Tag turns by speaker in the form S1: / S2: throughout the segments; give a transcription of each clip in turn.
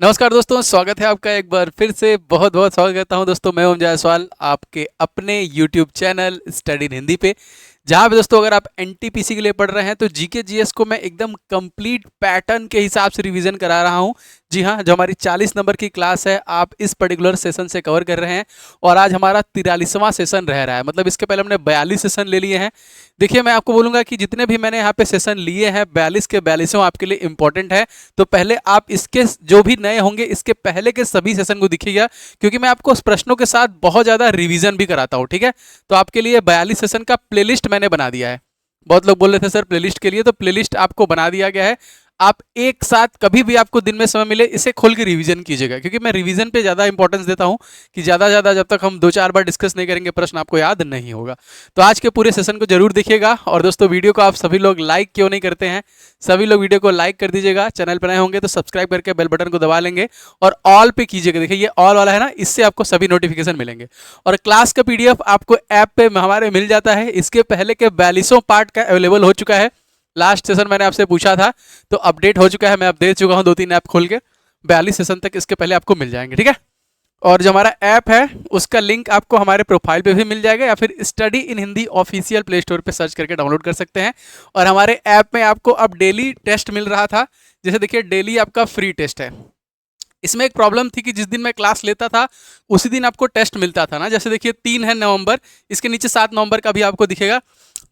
S1: नमस्कार दोस्तों, स्वागत है आपका एक बार फिर से। बहुत बहुत स्वागत करता हूं दोस्तों। मैं ओम जायसवाल आपके अपने YouTube channel study in Hindi पे, जहां पे दोस्तों अगर आप एनटीपीसी के लिए पढ़ रहे हैं तो जीके जीएस को मैं एकदम कंप्लीट पैटर्न के हिसाब से रिवीजन करा रहा हूं। जी हाँ, जो हमारी 40 नंबर की क्लास है आप इस पर्टिकुलर सेशन से कवर कर रहे हैं और आज हमारा 43वां सेशन रह रहा है। मतलब इसके पहले हमने 42 सेशन ले लिए हैं। देखिए, मैं आपको बोलूंगा कि जितने भी मैंने यहाँ पे सेशन लिए हैं 42 के 42 आपके लिए इंपॉर्टेंट है। तो पहले आप इसके जो भी नए होंगे इसके पहले के सभी सेशन को देखिएगा, क्योंकि मैं आपको उस प्रश्नों के साथ बहुत ज़्यादा रिवीजन भी कराता हूँ। ठीक है, तो आपके लिए 42 सेशन का प्लेलिस्ट मैंने बना दिया है। बहुत लोग बोल रहे थे सर प्लेलिस्ट के लिए, तो प्लेलिस्ट आपको बना दिया गया है। आप एक साथ कभी भी आपको दिन में समय मिले इसे खोल के रिवीजन कीजिएगा, क्योंकि मैं रिवीजन पे ज़्यादा इंपॉर्टेंस देता हूं कि ज़्यादा ज़्यादा जब तक हम 2-4 बार डिस्कस नहीं करेंगे प्रश्न आपको याद नहीं होगा। तो आज के पूरे सेशन को जरूर देखिएगा। और दोस्तों, वीडियो को आप सभी लोग लाइक क्यों नहीं करते हैं? सभी लोग वीडियो को लाइक कर दीजिएगा। चैनल पर नए होंगे तो सब्सक्राइब करके बेल बटन को दबा लेंगे और ऑल पे कीजिएगा। देखिए, ये ऑल वाला है ना, इससे आपको सभी नोटिफिकेशन मिलेंगे। और क्लास का पीडीएफ आपको ऐप पे हमारे मिल जाता है। इसके पहले के 42 पार्ट का अवेलेबल हो चुका है। लास्ट सेशन मैंने आपसे पूछा था तो अपडेट हो चुका है, मैं दे चुका हूं 2-3 ऐप खोल के। 42 सेशन तक इसके पहले आपको मिल जाएंगे। ठीक है, और जो हमारा ऐप है उसका लिंक आपको हमारे प्रोफाइल पे भी मिल जाएगा, या फिर study in Hindi official play store पे सर्च करके डाउनलोड कर सकते हैं। और हमारे ऐप में आपको अब डेली टेस्ट मिल रहा था। जैसे देखिए, डेली आपका फ्री टेस्ट है। इसमें एक प्रॉब्लम थी कि जिस दिन मैं क्लास लेता था उसी दिन आपको टेस्ट मिलता था ना। जैसे देखिए 3 है नवंबर, इसके नीचे 7 नवंबर का भी आपको दिखेगा।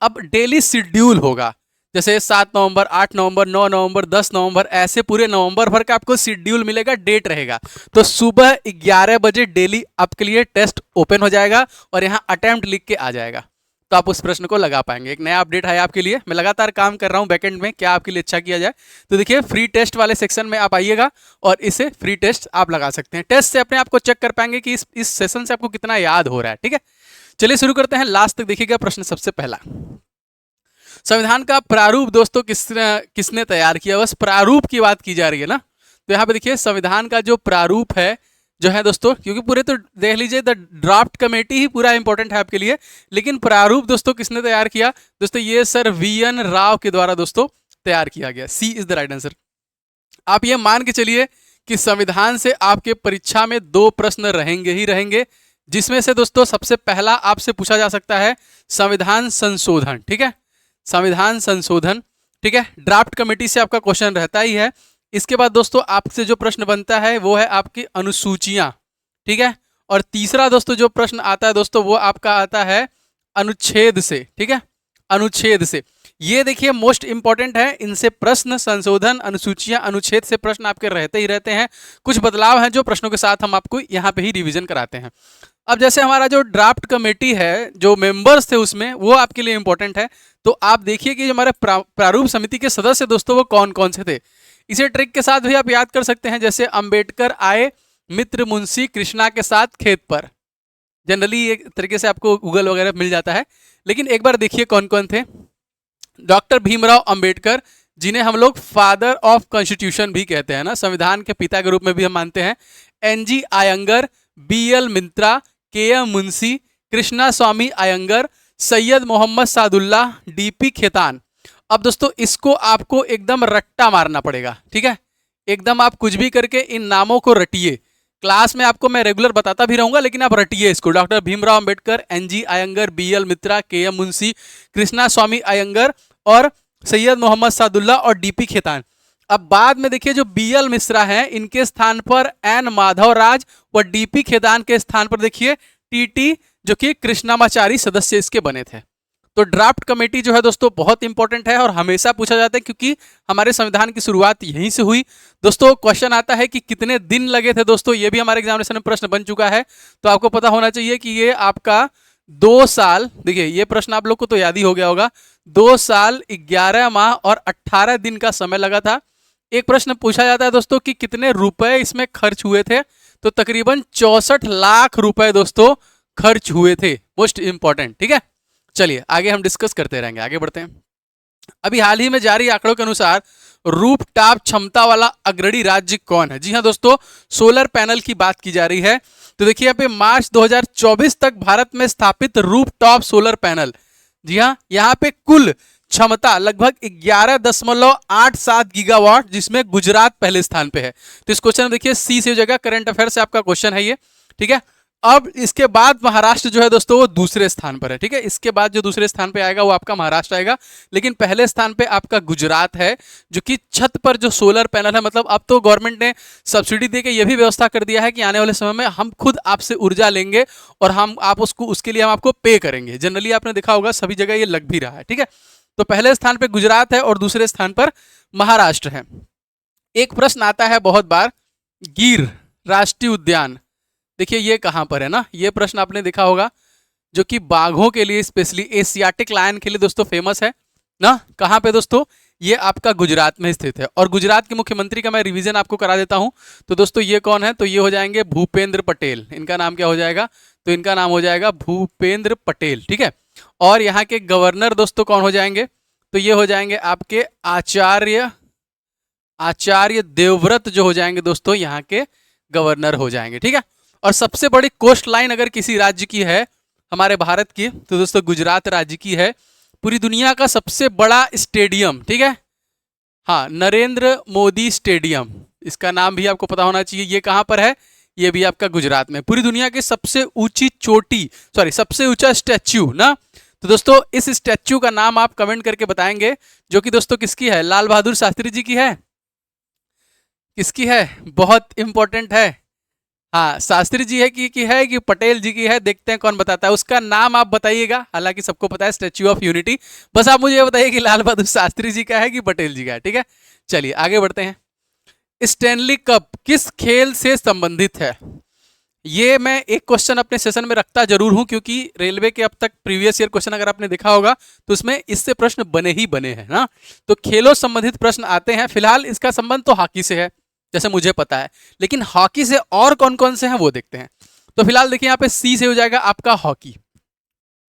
S1: अब डेली शेड्यूल होगा, जैसे 7 नवंबर, 8 नवंबर, 9 नवंबर, 10 नवंबर, ऐसे पूरे नवंबर भर का आपको शेड्यूल मिलेगा, डेट रहेगा। तो सुबह 11 बजे डेली आपके लिए टेस्ट ओपन हो जाएगा और यहाँ अटेम्प्ट लिख के आ जाएगा, तो आप उस प्रश्न को लगा पाएंगे। एक नया अपडेट है आपके लिए, मैं लगातार काम कर रहा हूँ बैकएंड में, क्या आपके लिए अच्छा किया जाए। तो देखिए, फ्री टेस्ट वाले सेक्शन में आप आइएगा और इसे फ्री टेस्ट आप लगा सकते हैं। टेस्ट से अपने आप को चेक कर पाएंगे कि इस सेशन से आपको कितना याद हो रहा है। ठीक है, चलिए शुरू करते हैं। लास्ट तक देखिएगा। प्रश्न सबसे पहला, संविधान का प्रारूप दोस्तों किसने तैयार किया? बस प्रारूप की बात की जा रही है ना। तो यहाँ पे देखिए, संविधान का जो प्रारूप है जो है दोस्तों, क्योंकि पूरे तो देख लीजिए द ड्राफ्ट कमेटी ही पूरा इंपॉर्टेंट है आपके लिए, लेकिन प्रारूप दोस्तों किसने तैयार किया? दोस्तों ये सर वीएन राव के द्वारा दोस्तों तैयार किया गया। सी इज द राइट आंसर। आप ये मान के चलिए कि संविधान से आपके परीक्षा में 2 प्रश्न रहेंगे ही रहेंगे, जिसमें से दोस्तों सबसे पहला आपसे पूछा जा सकता है संविधान संशोधन। ठीक है, संविधान संशोधन। ठीक है, ड्राफ्ट कमेटी से आपका क्वेश्चन रहता ही है। इसके बाद दोस्तों आपसे जो प्रश्न बनता है वो है आपकी अनुसूचियां। ठीक है, और तीसरा दोस्तों जो प्रश्न आता है दोस्तों वो आपका आता है अनुच्छेद से। ठीक है, अनुच्छेद से। ये देखिए मोस्ट इंपॉर्टेंट है। इनसे प्रश्न, संशोधन, अनुसूचियां, अनुच्छेद से प्रश्न आपके रहते ही रहते हैं। कुछ बदलाव हैं जो प्रश्नों के साथ हम आपको यहाँ पे ही रिवीजन कराते हैं। अब जैसे हमारा जो ड्राफ्ट कमेटी है, जो मेंबर्स थे उसमें, वो आपके लिए इंपॉर्टेंट है। तो आप देखिए कि हमारे प्रारूप समिति के सदस्य दोस्तों वो कौन कौन से थे। इसे ट्रिक के साथ भी आप याद कर सकते हैं, जैसे अंबेडकर आए मित्र मुंशी कृष्णा के साथ खेत पर। जनरली एक तरीके से आपको गूगल वगैरह मिल जाता है, लेकिन एक बार देखिए कौन कौन थे। डॉक्टर भीमराव अंबेडकर, जिन्हें हम लोग फादर ऑफ कॉन्स्टिट्यूशन भी कहते हैं ना, संविधान के पिता के रूप में भी हम मानते हैं। NG Ayyangar, B L Mitra, K M Munshi, Krishnaswami Iyengar, Syed Mohammad Sadulla, DP Khetan. अब दोस्तों इसको आपको एकदम रट्टा मारना पड़ेगा। ठीक है, एकदम आप कुछ भी करके इन नामों को रटिए। क्लास में आपको मैं रेगुलर बताता भी रहूंगा, लेकिन आप रटिए इसको। डॉक्टर भीमराव अंबेडकर, एनजी आयंगर, बीएल मित्रा, केएम मुंशी, कृष्णा स्वामी अयंगर और सैयद मोहम्मद सादुल्ला और डीपी खेतान। अब बाद में देखिए जो बीएल मिश्रा हैं, इनके स्थान पर एन माधवराज और डीपी खेतान के स्थान पर देखिए टीटी, जो कि कृष्णामाचारी सदस्य इसके बने थे। तो ड्राफ्ट कमेटी जो है दोस्तों बहुत इंपॉर्टेंट है और हमेशा पूछा जाता है, क्योंकि हमारे संविधान की शुरुआत यहीं से हुई। दोस्तों क्वेश्चन आता है कि कितने दिन लगे थे दोस्तों, ये भी हमारे एग्जामिनेशन में प्रश्न बन चुका है। तो आपको पता होना चाहिए कि ये आपका 2 साल, देखिए ये प्रश्न आप लोग को तो याद ही हो गया होगा, 2 साल 11 माह और 18 दिन का समय लगा था। एक प्रश्न पूछा जाता है दोस्तों कि कितने रुपए इसमें खर्च हुए थे, तो तकरीबन 64 लाख रुपए दोस्तों खर्च हुए थे। Most important. ठीक है, चलिए आगे हम डिस्कस करते रहेंगे, आगे बढ़ते हैं। अभी हाल ही में जारी आंकड़ों के अनुसार रूफटॉप क्षमता वाला अग्रणी राज्य कौन है? जी हाँ दोस्तों, सोलर पैनल की बात की जा रही है। तो देखिए यहाँ पे मार्च 2024 तक भारत में स्थापित रूफटॉप सोलर पैनल, जी हाँ, यहाँ पे कुल क्षमता लगभग 11.87 गीगावाट, जिसमें गुजरात पहले स्थान पे है। तो इस क्वेश्चन में देखिए सी से हो जाएगा, करंट अफेयर से आपका क्वेश्चन है ये, ठीक है। अब इसके बाद महाराष्ट्र जो है दोस्तों वो दूसरे स्थान पर है, ठीक है। इसके बाद जो दूसरे स्थान पे आएगा वो आपका महाराष्ट्र आएगा, लेकिन पहले स्थान पे आपका गुजरात है, जो कि छत पर जो सोलर पैनल है, मतलब अब तो गवर्नमेंट ने सब्सिडी देके ये भी व्यवस्था कर दिया है कि आने वाले समय में हम खुद आपसे ऊर्जा लेंगे और आप उसके लिए हम आपको पे करेंगे। जनरली आपने देखा होगा सभी जगह ये लग भी रहा है, ठीक है। तो पहले स्थान पे गुजरात है और दूसरे स्थान पर महाराष्ट्र है। एक प्रश्न आता है बहुत बार, गिर राष्ट्रीय उद्यान, देखिए ये कहां पर है ना, ये प्रश्न आपने देखा होगा, जो कि बाघों के लिए, स्पेशली एशियाटिक लायन के लिए दोस्तों फेमस है ना। कहां पे दोस्तों, ये आपका गुजरात में स्थित है। और गुजरात के मुख्यमंत्री का मैं रिवीजन आपको करा देता हूं। तो दोस्तों ये कौन है, तो ये हो जाएंगे भूपेंद्र पटेल। इनका नाम क्या हो जाएगा, तो इनका नाम हो जाएगा भूपेंद्र पटेल, ठीक है। और यहाँ के गवर्नर दोस्तों कौन हो जाएंगे, तो ये हो जाएंगे आपके आचार्य देवव्रत जो हो जाएंगे दोस्तों, यहाँ के गवर्नर हो जाएंगे, ठीक है। और सबसे बड़ी कोस्ट लाइन अगर किसी राज्य की है हमारे भारत की, तो दोस्तों गुजरात राज्य की है। पूरी दुनिया का सबसे बड़ा स्टेडियम, ठीक है, हाँ, नरेंद्र मोदी स्टेडियम, इसका नाम भी आपको पता होना चाहिए। ये कहां पर है, ये भी आपका गुजरात में। पूरी दुनिया की सबसे ऊंची सबसे ऊंचा स्टैच्यू ना, तो दोस्तों इस स्टैच्यू का नाम आप कमेंट करके बताएंगे, जो कि दोस्तों किसकी है, लाल बहादुर शास्त्री जी की है। किसकी है, बहुत इंपॉर्टेंट है, हाँ, शास्त्री जी है कि पटेल जी की है, देखते हैं कौन बताता है। उसका नाम आप बताइएगा, हालांकि सबको पता है स्टैच्यू ऑफ यूनिटी, बस आप मुझे ये बताइए कि लाल बहादुर शास्त्री जी का है कि पटेल जी का है, ठीक है। चलिए आगे बढ़ते हैं। स्टैनली कप किस खेल से संबंधित है, ये मैं एक क्वेश्चन अपने सेशन में रखता जरूर हूं, क्योंकि रेलवे के अब तक प्रीवियस ईयर क्वेश्चन अगर आपने देखा होगा तो उसमें इससे प्रश्न बने ही बने हैं ना। तो खेलों संबंधित प्रश्न आते हैं। फिलहाल इसका संबंध तो हॉकी से है, जैसे मुझे पता है, लेकिन हॉकी से और कौन कौन से हैं वो देखते हैं। तो फिलहाल देखिए यहाँ पे सी से हो जाएगा आपका हॉकी।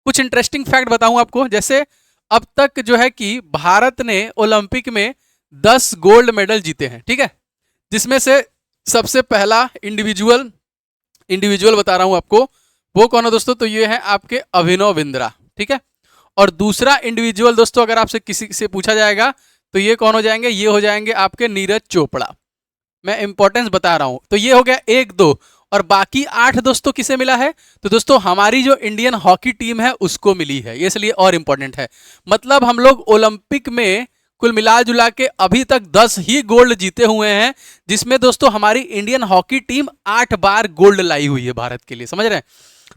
S1: कुछ इंटरेस्टिंग फैक्ट बताऊं आपको, जैसे अब तक जो है कि भारत ने ओलंपिक में 10 गोल्ड मेडल जीते हैं, ठीक है, जिसमें से सबसे पहला इंडिविजुअल बता रहा हूं आपको, वो कौन है दोस्तों, तो ये है आपके अभिनव बिंद्रा, ठीक है। और दूसरा इंडिविजुअल दोस्तों अगर आपसे किसी से पूछा जाएगा तो ये कौन हो जाएंगे, ये हो जाएंगे आपके नीरज चोपड़ा। मैं इंपॉर्टेंस बता रहा हूं, तो ये हो गया 1-2, और बाकी 8 दोस्तों किसे मिला है, तो दोस्तों हमारी जो इंडियन हॉकी टीम है उसको मिली है, ये इसलिए और इंपॉर्टेंट है। मतलब हम लोग ओलंपिक में कुल मिला जुला के अभी तक 10 ही गोल्ड जीते हुए हैं, जिसमें दोस्तों हमारी इंडियन हॉकी टीम 8 बार गोल्ड लाई हुई है भारत के लिए, समझ रहे हैं।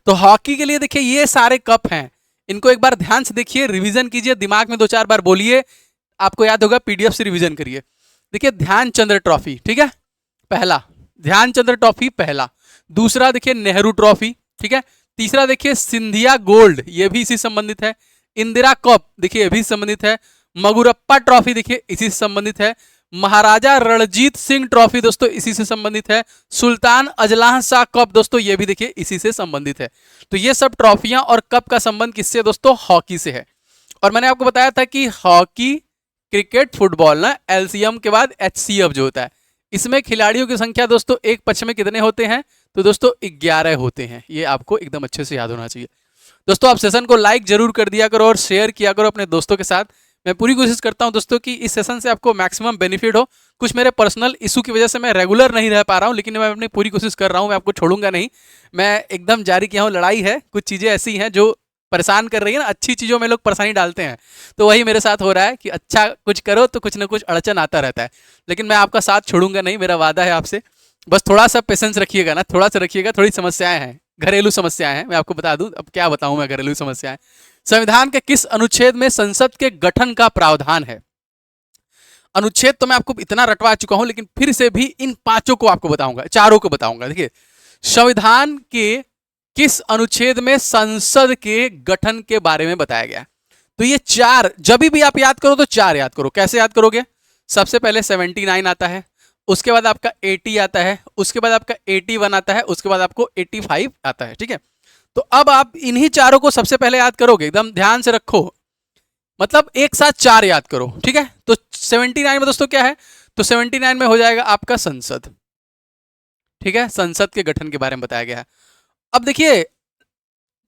S1: तो हॉकी के लिए देखिए ये सारे कप हैं, इनको एक बार ध्यान से देखिए, रिवीजन कीजिए, दिमाग में 2-4 बार बोलिए, आपको याद होगा, पीडीएफ से रिवीजन करिए। देखिए ध्यानचंद्र ट्रॉफी, ठीक है, पहला ध्यानचंद्र ट्रॉफी पहला। दूसरा देखिए नेहरू ट्रॉफी, ठीक है। तीसरा देखिए सिंधिया गोल्ड, ये भी इसी संबंधित है। इंदिरा कप देखिए ये भी संबंधित है। मगुरप्पा ट्रॉफी देखिए इसी से संबंधित है। महाराजा रणजीत सिंह ट्रॉफी दोस्तों इसी से संबंधित है। सुल्तान अजलान शाह कप दोस्तों ये भी देखिए इसी से संबंधित है। तो ये सब ट्रॉफियां और कप का संबंध किससे दोस्तों, हॉकी से है। और मैंने आपको बताया था कि हॉकी, क्रिकेट, फुटबॉल ना, एलसीएम के बाद एचसीएफ जो होता है, इसमें खिलाड़ियों की संख्या दोस्तों एक पक्ष में कितने होते हैं, तो दोस्तों 11 होते हैं। ये आपको एकदम अच्छे से याद होना चाहिए। दोस्तों आप सेशन को लाइक जरूर कर दिया करो और शेयर किया करो अपने दोस्तों के साथ। मैं पूरी कोशिश करता हूं दोस्तों कि इस सेशन से आपको मैक्सिमम बेनिफिट हो। कुछ मेरे पर्सनल इशू की वजह से मैं रेगुलर नहीं रह पा रहा हूं, लेकिन मैं अपनी पूरी कोशिश कर रहा हूं, मैं आपको छोड़ूंगा नहीं। मैं एकदम जारी किया हूं, लड़ाई है, कुछ चीज़ें ऐसी हैं जो परेशान कर रही है ना, अच्छी चीज़ों में लोग परेशानी डालते हैं, तो वही मेरे साथ हो रहा है कि अच्छा कुछ करो तो कुछ ना कुछ अड़चन आता रहता है। लेकिन मैं आपका साथ छोड़ूंगा नहीं, मेरा वादा है आपसे। बस थोड़ा सा पेशेंस रखिएगा ना, थोड़ा सा रखिएगा। थोड़ी समस्याएं हैं, घरेलू समस्याएं हैं, मैं आपको बता दूं, अब क्या बताऊं मैं घरेलू समस्याएं। संविधान के किस अनुच्छेद में संसद के गठन का प्रावधान है? अनुच्छेद तो मैं आपको इतना रटवा चुका हूं, लेकिन फिर से भी इन 5 को आपको बताऊंगा, 4 को बताऊंगा। देखिए संविधान के किस अनुच्छेद में संसद के गठन के बारे में बताया गया, तो ये 4 जब भी आप याद करो तो 4 याद करो। कैसे याद करोगे? सबसे पहले 79 आता है, उसके बाद आपका 80 आता है, उसके बाद आपका 81 आता है, उसके बाद आपको 85 आता है, ठीक है। तो अब आप इन्हीं 4 को सबसे पहले याद करोगे, एकदम ध्यान से रखो, मतलब एक साथ 4 याद करो, ठीक है। तो 79 में दोस्तों क्या है, तो 79 में हो जाएगा आपका संसद, ठीक है, संसद के गठन के बारे में बताया गया है। अब देखिए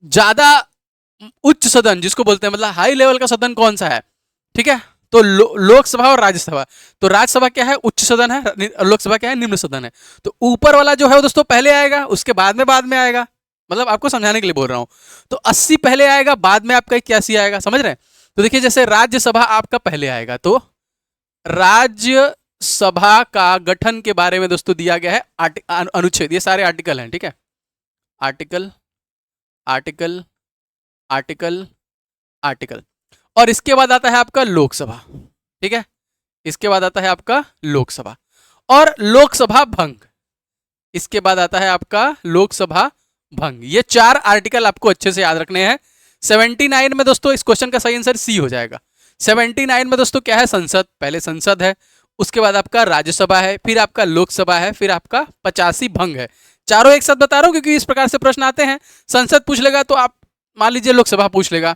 S1: ज्यादा उच्च सदन जिसको बोलते हैं, मतलब हाई लेवल का सदन कौन सा है, ठीक है। तो लोकसभा और राज्यसभा, तो राज्यसभा क्या है, उच्च सदन है, लोकसभा क्या है, निम्न सदन है। तो ऊपर वाला जो है दोस्तों पहले आएगा, उसके बाद में आएगा, मतलब आपको समझाने के लिए बोल रहा हूं। तो 80 पहले आएगा, बाद में आपका 81 आएगा, समझ रहे हैं। तो देखिए जैसे राज्यसभा आपका पहले आएगा, तो राज्यसभा का गठन के बारे में दोस्तों दिया गया है अनुच्छेद, ये सारे आर्टिकल हैं, ठीक है। Article article article article. और इसके बाद आता है आपका लोकसभा, ठीक है। इसके बाद आता है आपका लोकसभा और लोकसभा भंग। इसके बाद आता है आपका लोकसभा भंग। ये 4 आर्टिकल आपको अच्छे से याद रखने हैं। 79 में दोस्तों इस क्वेश्चन का सही आंसर सी हो जाएगा। 79 में दोस्तों क्या है, संसद, पहले संसद है, उसके बाद आपका राज्यसभा है, फिर आपका लोकसभा है, फिर आपका 85 भंग है। चारों एक साथ बता रहा हूं क्योंकि इस प्रकार से प्रश्न आते हैं। संसद पूछ लेगा तो आप मान लीजिए लोकसभा पूछ लेगा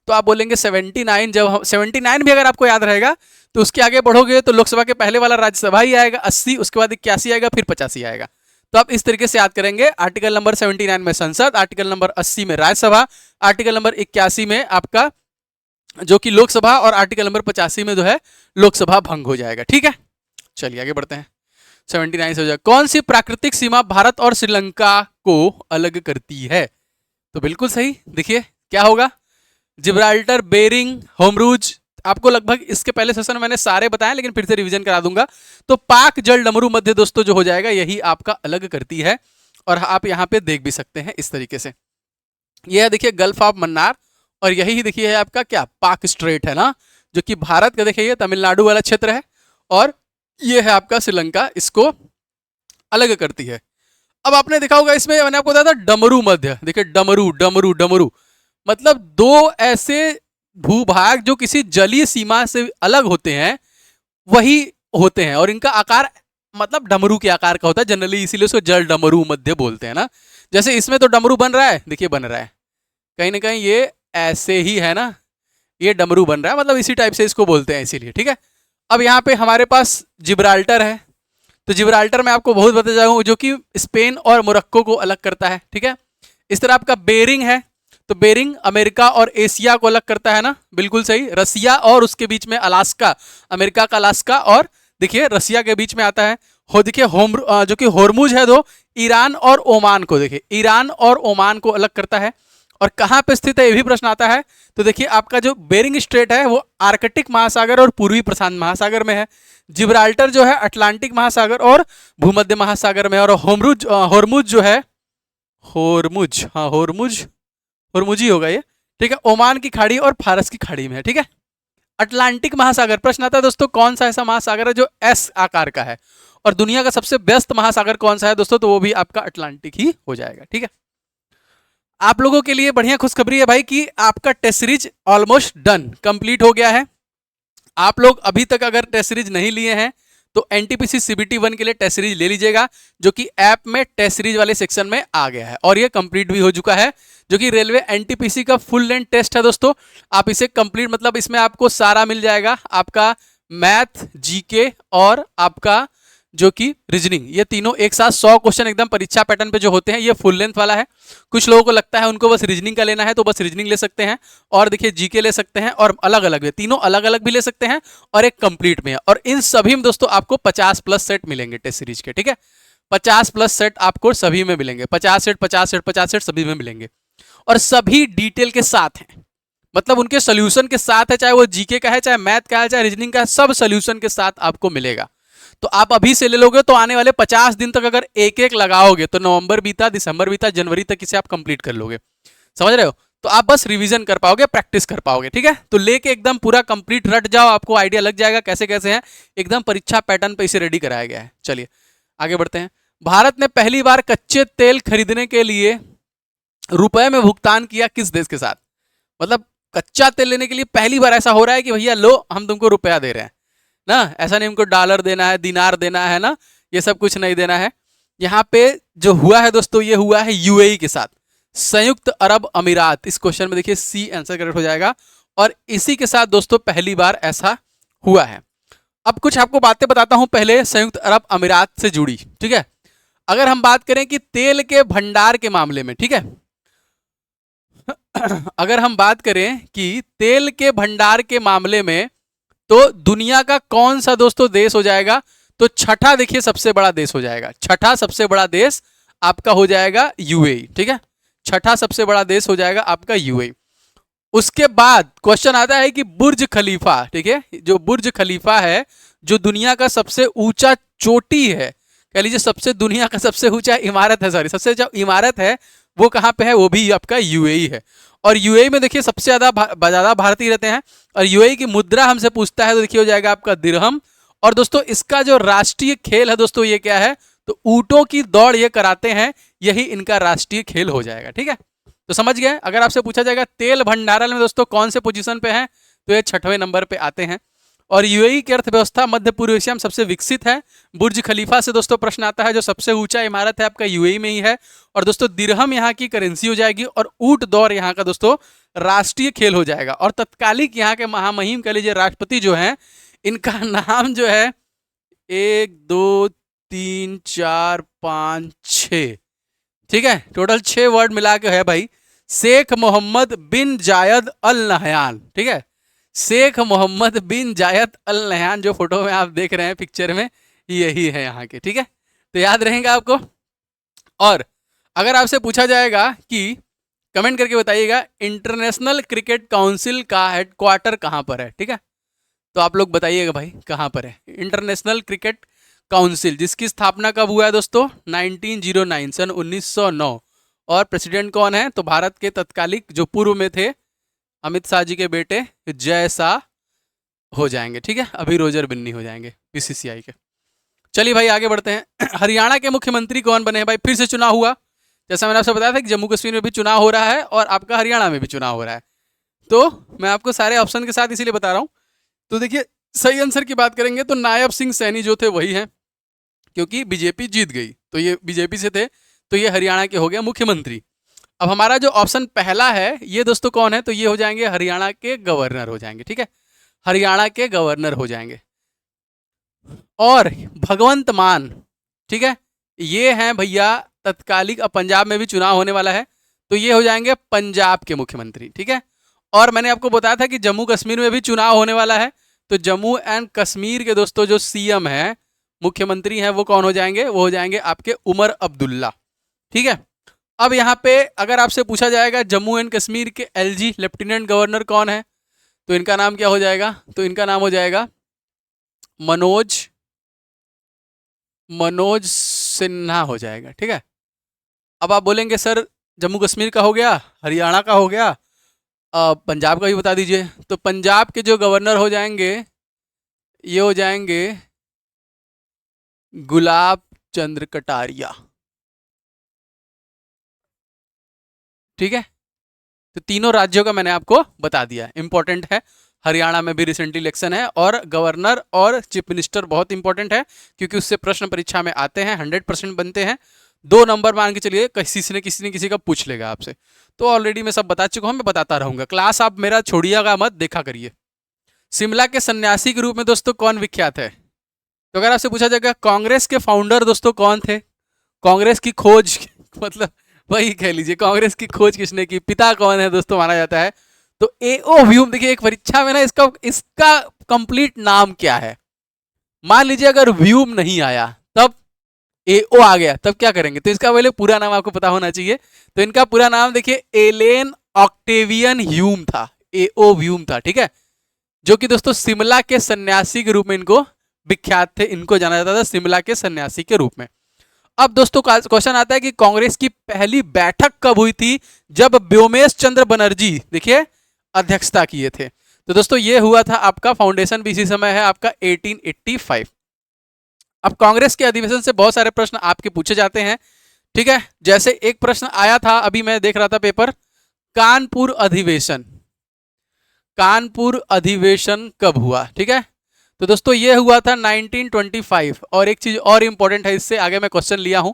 S1: तो आप बोलेंगे 79। जब 79 भी अगर आपको याद रहेगा तो उसके आगे बढ़ोगे तो लोकसभा के पहले वाला राज्यसभा ही आएगा 80, उसके बाद 81 आएगा, फिर 85 आएगा। तो आप इस तरीके से याद करेंगे। आर्टिकल नंबर 79 में संसद, आर्टिकल नंबर 80 में राज्यसभा, आर्टिकल नंबर 81 में आपका जो कि लोकसभा, और आर्टिकल नंबर 85 में जो है लोकसभा भंग हो जाएगा, ठीक है। चलिए आगे बढ़ते हैं। 79 से हो जाएगा। कौन सी प्राकृतिक सीमा भारत और श्रीलंका को अलग करती है? तो बिल्कुल सही, देखिए क्या होगा, जिब्राल्टर, बेरिंग, होमरूज। आपको लगभग इसके पहले सेशन में मैंने सारे बताए, लेकिन फिर से रिवीजन करा दूंगा। तो पाक जल डमरू मध्य दोस्तों जो हो जाएगा, यही आपका अलग करती है। और आप यहाँ पे देख भी सकते हैं इस तरीके से, यह देखिए गल्फ ऑफ मन्नार, और यही देखिए है आपका क्या, पाक स्ट्रेट है ना, जो कि भारत का देखिए तमिलनाडु वाला क्षेत्र है, और ये है आपका श्रीलंका, इसको अलग करती है। अब आपने देखा होगा इसमें मैंने आपको बताया था डमरू मध्य, देखिए डमरू डमरू डमरू, मतलब 2 ऐसे भूभाग जो किसी जलीय सीमा से अलग होते हैं, वही होते हैं, और इनका आकार मतलब डमरू के आकार का होता है जनरली, इसीलिए उसको जल डमरू मध्य बोलते हैं ना। जैसे इसमें तो डमरू बन रहा है, देखिए बन रहा है कहीं ना कहीं, ये ऐसे ही है ना, ये डमरू बन रहा है, मतलब इसी टाइप से इसको बोलते हैं इसीलिए, ठीक है। अब यहाँ पे हमारे पास जिब्राल्टर है, तो जिब्राल्टर में आपको बहुत बता जाऊँ जो कि स्पेन और मोरक्को को अलग करता है, ठीक है। इस तरह आपका बेरिंग है, तो बेरिंग अमेरिका और एशिया को अलग करता है ना, बिल्कुल सही। रसिया और उसके बीच में अलास्का, अमेरिका का अलास्का और देखिए रसिया के बीच में आता है। हो देखिए जो कि होर्मुज है, दो ईरान और ओमान को, देखिए ईरान और ओमान को अलग करता है। और कहाँ पे स्थित है ये भी प्रश्न आता है। तो देखिए आपका जो बेरिंग स्ट्रेट है वो आर्कटिक महासागर और पूर्वी प्रशांत महासागर में है। जिब्राल्टर जो है अटलांटिक महासागर और भूमध्य महासागर में, और होर्मुज जो है, होर्मुज, हाँ होर्मुज ही होगा ये, ठीक है, ओमान की खाड़ी और फारस की खाड़ी में है, ठीक है। अटलांटिक महासागर, प्रश्न आता है दोस्तों कौन सा ऐसा महासागर है जो एस आकार का है, और दुनिया का सबसे व्यस्त महासागर कौन सा है दोस्तों, तो वो भी आपका अटलांटिक ही हो जाएगा, ठीक है। आप लोगों के लिए बढ़िया खुशखबरी है भाई कि आपका test series almost done, complete हो गया है। आप लोग अभी तक अगर टेस्ट सीरीज नहीं लिए हैं तो एनटीपीसी सीबीटी 1 के लिए टेस्ट सीरीज ले लीजिएगा, जो कि ऐप में टेस्ट सीरीज वाले सेक्शन में आ गया है, और ये कंप्लीट भी हो चुका है, जो कि रेलवे एनटीपीसी का फुल लेंथ टेस्ट है दोस्तों। आप इसे कंप्लीट मतलब इसमें आपको सारा मिल जाएगा, आपका मैथ, जीके और आपका जो कि रीजनिंग, ये तीनों एक साथ 100 क्वेश्चन एकदम परीक्षा पैटर्न पे जो होते हैं, ये फुल लेंथ वाला है। कुछ लोगों को लगता है उनको बस रीजनिंग का लेना है तो बस रीजनिंग ले सकते हैं, और देखिए जीके ले सकते हैं, और अलग अलग है, तीनों अलग अलग भी ले सकते हैं, और एक कंप्लीट में है। और इन सभी में दोस्तों आपको 50+ सेट मिलेंगे टेस्ट सीरीज के, ठीक है। 50+ सेट आपको सभी में मिलेंगे, 50 सेट 50 सेट 50 सेट सभी में मिलेंगे, और सभी डिटेल के साथ हैं, मतलब उनके सोल्यूशन के साथ है, चाहे वो जीके का है, चाहे मैथ का है, चाहे रीजनिंग का है, सब सोल्यूशन के साथ आपको मिलेगा। तो आप अभी से ले लोगे तो आने वाले 50 दिन तक अगर एक एक लगाओगे तो नवंबर बीता, दिसंबर बीता, जनवरी तक इसे आप कंप्लीट कर लोगे, समझ रहे हो। तो आप बस रिवीजन कर पाओगे, प्रैक्टिस कर पाओगे, ठीक है। तो लेके एकदम पूरा कंप्लीट रट जाओ, आपको आइडिया लग जाएगा कैसे कैसे है, एकदम परीक्षा पैटर्न पे इसे रेडी कराया गया है। चलिए आगे बढ़ते हैं। भारत ने पहली बार कच्चे तेल खरीदने के लिए रुपए में भुगतान किया किस देश के साथ, मतलब कच्चा तेल लेने के लिए पहली बार ऐसा हो रहा है कि भैया लो हम तुमको रुपया दे रहे हैं ना, ऐसा नहीं हमको डॉलर देना है, दिनार देना है ना, ये सब कुछ नहीं देना है। यहाँ पे जो हुआ है दोस्तों, ये हुआ है यूएई के साथ, संयुक्त अरब अमीरात। इस क्वेश्चन में देखिए सी आंसर करेक्ट हो जाएगा, और इसी के साथ दोस्तों पहली बार ऐसा हुआ है। अब कुछ आपको बातें बताता हूं पहले संयुक्त अरब अमीरात से जुड़ी, ठीक है। अगर हम बात करें कि तेल के भंडार के मामले में, ठीक है, अगर हम बात करें कि तेल के भंडार के मामले में तो दुनिया का कौन सा दोस्तों देश हो जाएगा? तो छठा देखिए सबसे बड़ा देश हो जाएगा, छठा सबसे बड़ा देश आपका हो जाएगा यूएई। ठीक है, छठा सबसे बड़ा देश हो जाएगा आपका यूएई। उसके बाद क्वेश्चन आता है कि बुर्ज खलीफा, ठीक है, जो बुर्ज खलीफा है, जो दुनिया का सबसे ऊंचा चोटी है, कह लीजिए सबसे दुनिया का सबसे ऊंचा इमारत है, सॉरी सबसे जो इमारत है वो कहाँ पे है? वो भी आपका यूएई है। और यूएई में देखिए सबसे ज्यादा भारतीय रहते हैं। और यूएई की मुद्रा हमसे पूछता है तो देखिए हो जाएगा आपका दिरहम। और दोस्तों इसका जो राष्ट्रीय खेल है दोस्तों ये क्या है? तो ऊंटों की दौड़ ये कराते हैं, यही इनका राष्ट्रीय खेल हो जाएगा। ठीक है, तो समझ गए। अगर आपसे पूछा जाएगा तेल भंडारण में दोस्तों कौन से पोजीशन पे हैं, तो ये 6वें नंबर पे आते हैं। और यूएई की अर्थव्यवस्था मध्य पूर्व एशिया में सबसे विकसित है। बुर्ज खलीफा से दोस्तों प्रश्न आता है, जो सबसे ऊंचा इमारत है आपका यूएई में ही है। और दोस्तों दिरहम यहाँ की करेंसी हो जाएगी, और ऊंट दौड़ यहाँ का दोस्तों राष्ट्रीय खेल हो जाएगा। और तत्कालिक यहाँ के महामहिम कह लीजिए राष्ट्रपति जो हैं, इनका नाम जो है 1 2 3 4 5 6, ठीक है, टोटल 6 वर्ड मिला के है भाई, शेख मोहम्मद बिन जायद अल नहयान। ठीक है, शेख मोहम्मद बिन जायद अल नहयान, जो फोटो में आप देख रहे हैं पिक्चर में, यही है यहाँ के। ठीक है, तो याद रहेगा आपको। और अगर आपसे पूछा जाएगा कि कमेंट करके बताइएगा इंटरनेशनल क्रिकेट काउंसिल का हेडक्वार्टर कहाँ पर है, ठीक है, तो आप लोग बताइएगा भाई कहाँ पर है इंटरनेशनल क्रिकेट काउंसिल, जिसकी स्थापना कब हुआ है दोस्तों? 1909, सन 1909। और प्रेसिडेंट कौन है? तो भारत के तत्कालिक जो पूर्व में थे अमित शाह जी के बेटे जय शाह हो जाएंगे। ठीक है, अभी रोजर बिन्नी हो जाएंगे बीसीसीआई के। चलिए भाई आगे बढ़ते हैं। हरियाणा के मुख्यमंत्री कौन बने हैं भाई? फिर से चुनाव हुआ, जैसा मैंने आपसे बताया था कि जम्मू कश्मीर में भी चुनाव हो रहा है और आपका हरियाणा में भी चुनाव हो रहा है। तो मैं आपको सारे ऑप्शन के साथ इसीलिए बता रहा हूँ। तो देखिए सही आंसर की बात करेंगे तो नायब सिंह सैनी जो थे वही हैं, क्योंकि बीजेपी जीत गई, तो ये बीजेपी से थे, तो ये हरियाणा के हो गया मुख्यमंत्री। अब हमारा जो ऑप्शन पहला है ये दोस्तों कौन है? तो ये हो जाएंगे हरियाणा के गवर्नर हो जाएंगे। ठीक है, हरियाणा के गवर्नर हो जाएंगे। और भगवंत मान, ठीक है, ये हैं भैया तत्कालिक, अब पंजाब में भी चुनाव होने वाला है, तो ये हो जाएंगे पंजाब के मुख्यमंत्री। ठीक है, और मैंने आपको बताया था कि जम्मू कश्मीर में भी चुनाव होने वाला है, तो जम्मू एंड कश्मीर के दोस्तों जो सीएम है, मुख्यमंत्री हैं, वो कौन हो जाएंगे? वो हो जाएंगे आपके उमर अब्दुल्ला। ठीक है, अब यहाँ पे अगर आपसे पूछा जाएगा जम्मू एंड कश्मीर के एलजी लेफ्टिनेंट गवर्नर कौन है, तो इनका नाम क्या हो जाएगा? तो इनका नाम हो जाएगा मनोज सिन्हा हो जाएगा। ठीक है, अब आप बोलेंगे सर जम्मू कश्मीर का हो गया, हरियाणा का हो गया, पंजाब का भी बता दीजिए। तो पंजाब के जो गवर्नर हो जाएंगे ये हो जाएंगे गुलाब चंद्र कटारिया। ठीक है, तो तीनों राज्यों का मैंने आपको बता दिया, इंपॉर्टेंट है। हरियाणा में भी रिसेंटली इलेक्शन है, और गवर्नर और चीफ मिनिस्टर बहुत इंपॉर्टेंट है, क्योंकि उससे प्रश्न परीक्षा में आते हैं, 100% बनते हैं। 2 नंबर मान के चलिए, किसी का पूछ लेगा आपसे। तो ऑलरेडी मैं सब बता चुका हूं, मैं बताता रहूंगा, क्लास आप मेरा छोड़िएगा मत, देखा करिए। शिमला के सन्यासी के रूप में दोस्तों कौन विख्यात है? तो अगर आपसे पूछा जाएगा कांग्रेस के फाउंडर दोस्तों कौन थे, कांग्रेस की खोज मतलब वही कह लीजिए, कांग्रेस की खोज किसने की, पिता कौन है दोस्तों माना जाता है? तो एओ व्यूम। देखिए एक परीक्षा में ना इसका कंप्लीट नाम क्या है? मान लीजिए अगर व्यूम नहीं आया तब एओ आ गया, तब क्या करेंगे? तो इसका पहले पूरा नाम आपको पता होना चाहिए। तो इनका पूरा नाम देखिए एलेन ऑक्टेवियन ह्यूम था, एओ व्यूम था। ठीक है, जो कि दोस्तों शिमला के सन्यासी के रूप में इनको विख्यात थे, इनको जाना जाता था शिमला के सन्यासी के रूप में। अब दोस्तों क्वेश्चन आता है कि कांग्रेस की पहली बैठक कब हुई थी? जब व्योमेश चंद्र बनर्जी देखिए अध्यक्षता किए थे। तो दोस्तों ये हुआ था आपका, फाउंडेशन भी इसी समय है आपका 1885। अब कांग्रेस के अधिवेशन से बहुत सारे प्रश्न आपके पूछे जाते हैं। ठीक है, जैसे एक प्रश्न आया था, अभी मैं देख रहा था पेपर, कानपुर अधिवेशन, कानपुर अधिवेशन कब हुआ? ठीक है, तो दोस्तों ये हुआ था 1925। और एक चीज और इंपॉर्टेंट है, इससे आगे मैं क्वेश्चन लिया हूं,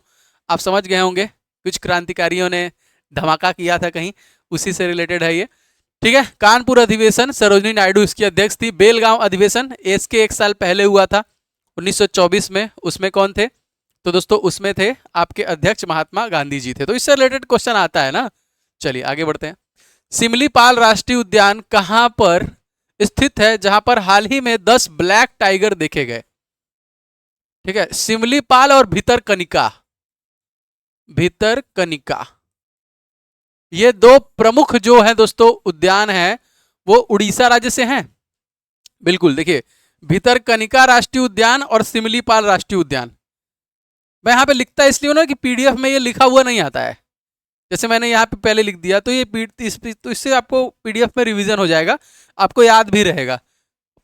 S1: आप समझ गए होंगे, कुछ क्रांतिकारियों ने धमाका किया था कहीं, उसी से रिलेटेड है ये। ठीक है, कानपुर अधिवेशन सरोजिनी नायडू इसकी अध्यक्ष थी। बेलगांव अधिवेशन इसके 1 साल पहले हुआ था 1924 में, उसमें कौन थे? तो दोस्तों उसमें थे आपके अध्यक्ष महात्मा गांधी जी थे। तो इससे रिलेटेड क्वेश्चन आता है ना। चलिए आगे बढ़ते हैं। सिमलीपाल राष्ट्रीय उद्यान कहां पर स्थित है जहां पर हाल ही में 10 ब्लैक टाइगर देखे गए? ठीक है, सिमलीपाल और भितरकनिका। भितरकनिका, ये दो प्रमुख जो है दोस्तों उद्यान है वो उड़ीसा राज्य से हैं। बिल्कुल, देखिए भितरकनिका राष्ट्रीय उद्यान और सिमलीपाल राष्ट्रीय उद्यान। मैं यहाँ पे लिखता इसलिए हूं ना कि पीडीएफ में ये लिखा हुआ नहीं आता है, जैसे मैंने यहाँ पे पहले लिख दिया तो ये तो इससे आपको पीडीएफ में रिवीजन हो जाएगा, आपको याद भी रहेगा।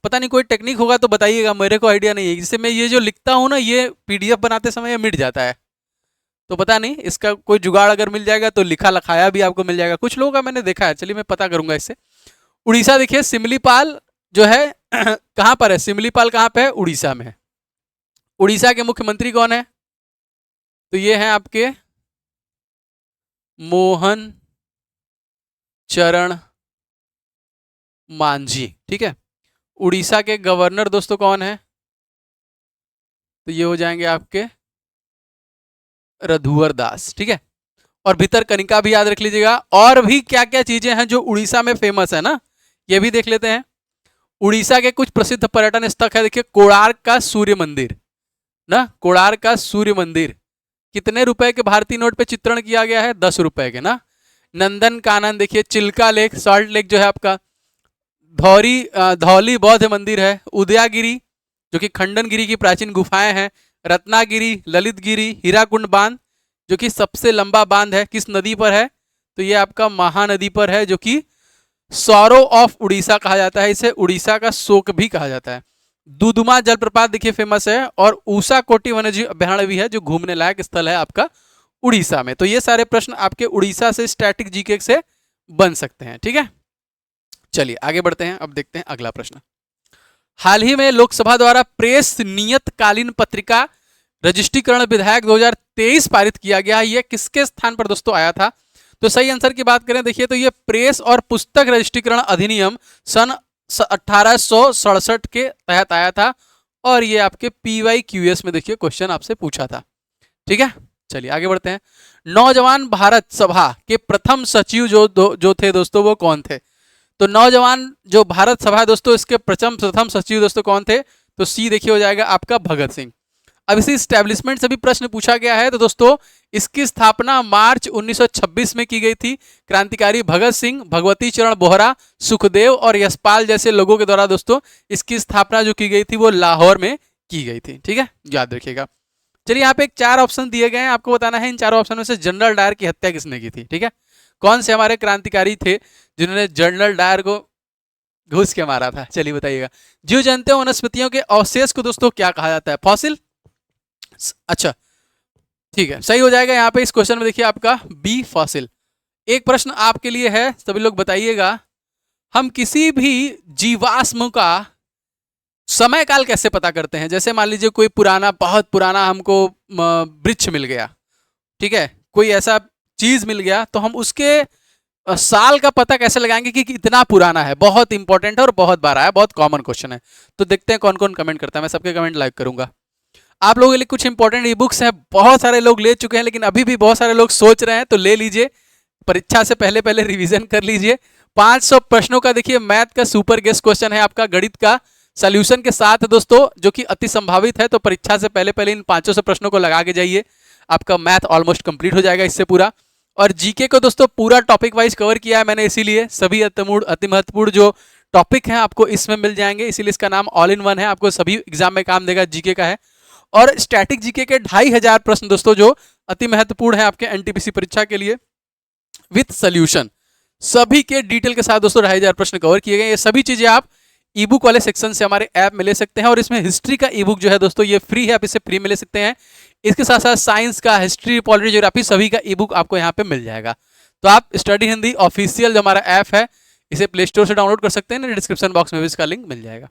S1: पता नहीं कोई टेक्निक होगा तो बताइएगा, मेरे को आइडिया नहीं है। जिससे मैं ये जो लिखता हूँ ना ये पीडीएफ बनाते समय ये मिट जाता है, तो पता नहीं इसका कोई जुगाड़ अगर मिल जाएगा तो लिखा लखाया भी आपको मिल जाएगा। कुछ लोगों का मैंने देखा है, चलिए मैं पता करूंगा इससे। उड़ीसा देखिए सिमलीपाल जो है कहाँ पर है? सिमलीपाल कहाँ पे है? उड़ीसा में है। उड़ीसा के मुख्यमंत्री कौन है? तो ये हैं आपके मोहन चरण मांझी। ठीक है, उड़ीसा के गवर्नर दोस्तों कौन है? तो ये हो जाएंगे आपके रघुवर दास। ठीक है, और भितरकनिका भी याद रख लीजिएगा। और भी क्या क्या चीजें हैं जो उड़ीसा में फेमस है ना, ये भी देख लेते हैं। उड़ीसा के कुछ प्रसिद्ध पर्यटन स्थल है, देखिए कोणार्क का सूर्य मंदिर ना, कोणार्क का सूर्य मंदिर कितने रुपए के भारतीय नोट पे चित्रण किया गया है? 10 रुपए के ना। नंदन कानन देखिए, चिल्का लेक, सॉल्ट लेक जो है आपका, धौली बौद्ध मंदिर है, उदयागिरी जो कि खंडनगिरी की प्राचीन गुफाएं हैं, रत्नागिरी, ललितगिरी, हीराकुंड बांध जो कि सबसे लंबा बांध है, किस नदी पर है? तो ये आपका महानदी पर है, जो कि सौरो ऑफ उड़ीसा कहा जाता है, इसे उड़ीसा का शोक भी कहा जाता है। दुदुमा जलप्रपात देखिए फेमस है, और ऊषा कोटी वन्यजीव अभ्यारण्य भी है जो घूमने लायक स्थल है आपका उड़ीसा में। तो ये सारे प्रश्न आपके उड़ीसा से स्टैटिक जीके से बन सकते हैं। ठीक है, चलिए आगे बढ़ते हैं। अब देखते हैं अगला प्रश्न। हाल ही में लोकसभा द्वारा प्रेस नियतकालीन पत्रिका रजिस्ट्रीकरण विधेयक 2023 पारित किया गया। यह किसके स्थान पर दोस्तों आया था? तो सही आंसर की बात करें देखिए तो ये प्रेस और पुस्तक रजिस्ट्रीकरण अधिनियम सन 1867 के तहत आया था, और ये आपके PYQS में देखिए क्वेश्चन आपसे पूछा था। ठीक है, चलिए आगे बढ़ते हैं। नौजवान भारत सभा के प्रथम सचिव जो थे दोस्तों वो कौन थे? तो नौजवान जो भारत सभा है दोस्तों इसके प्रथम सचिव दोस्तों कौन थे? तो सी देखिए हो जाएगा आपका भगत सिंह। अब इसी स्टैब्लिशमेंट से भी प्रश्न पूछा गया है, तो दोस्तों इसकी स्थापना मार्च 1926 में की गई थी। क्रांतिकारी भगत सिंह, भगवती चरण बोहरा, सुखदेव और यशपाल जैसे लोगों के द्वारा दोस्तों इसकी स्थापना जो की गई थी वो लाहौर में की गई थी। ठीक है, याद रखिएगा। चलिए यहाँ पे एक 4 ऑप्शन दिए गए हैं, आपको बताना है इन चारों ऑप्शन में से जनरल डायर की हत्या किसने की थी। ठीक है, कौन से हमारे क्रांतिकारी थे जिन्होंने जनरल डायर को घुस के मारा था? चलिए बताइएगा। जीव जंतुओं वनस्पतियों के अवशेष को दोस्तों क्या कहा जाता है? फॉसिल। अच्छा ठीक है, सही हो जाएगा यहाँ पे इस क्वेश्चन में देखिए आपका बी फॉसिल। एक प्रश्न आपके लिए है, सभी लोग बताइएगा, हम किसी भी जीवाश्म का समय काल कैसे पता करते हैं? जैसे मान लीजिए कोई पुराना, बहुत पुराना हमको वृक्ष मिल गया, ठीक है, कोई ऐसा चीज मिल गया, तो हम उसके साल का पता कैसे लगाएंगे कि कितना पुराना है? बहुत इंपॉर्टेंट है और बहुत बार आया, बहुत कॉमन क्वेश्चन है। तो देखते हैं कौन कौन कमेंट करता है, मैं सबके कमेंट लाइक करूंगा। आप लोगों के लिए कुछ इंपॉर्टेंट ई बुक्स हैं, बहुत सारे लोग ले चुके हैं, लेकिन अभी भी बहुत सारे लोग सोच रहे हैं, तो ले लीजिए, परीक्षा से पहले पहले रिवीजन कर लीजिए। 500 प्रश्नों का देखिए मैथ का सुपर गेस्ट क्वेश्चन है आपका, गणित का सॉल्यूशन के साथ दोस्तों, जो कि अति संभावित है। तो परीक्षा से पहले पहले इन 500 प्रश्नों को लगा के जाइए, आपका मैथ ऑलमोस्ट कंप्लीट हो जाएगा इससे पूरा। और जीके को दोस्तों पूरा टॉपिक वाइज कवर किया है मैंने, इसीलिए सभी अति महत्वपूर्ण जो टॉपिक हैं आपको इसमें मिल जाएंगे, इसीलिए इसका नाम ऑल इन वन है, आपको सभी एग्जाम में काम देगा, जीके का है। और स्टैटिक जीके के 2500 प्रश्न दोस्तों जो अति महत्वपूर्ण है आपके एनटीपीसी परीक्षा के लिए, विथ सोल्यूशन, सभी के डिटेल के साथ दोस्तों 2500 प्रश्न कवर किए गए। ये सभी चीजें आप ई बुक वाले सेक्शन से हमारे ऐप में ले सकते हैं, और इसमें हिस्ट्री का ई बुक जो है दोस्तों ये फ्री है, आप इसे फ्री में ले सकते हैं। इसके साथ साथ साइंस का, हिस्ट्री, पॉलिटी, ज्योग्राफी सभी का ई बुक आपको यहाँ पे मिल जाएगा। तो आप स्टडी हिंदी ऑफिशियल जो हमारा ऐप है इसे प्ले स्टोर से डाउनलोड कर सकते हैं, डिस्क्रिप्शन बॉक्स में भी इसका लिंक मिल जाएगा।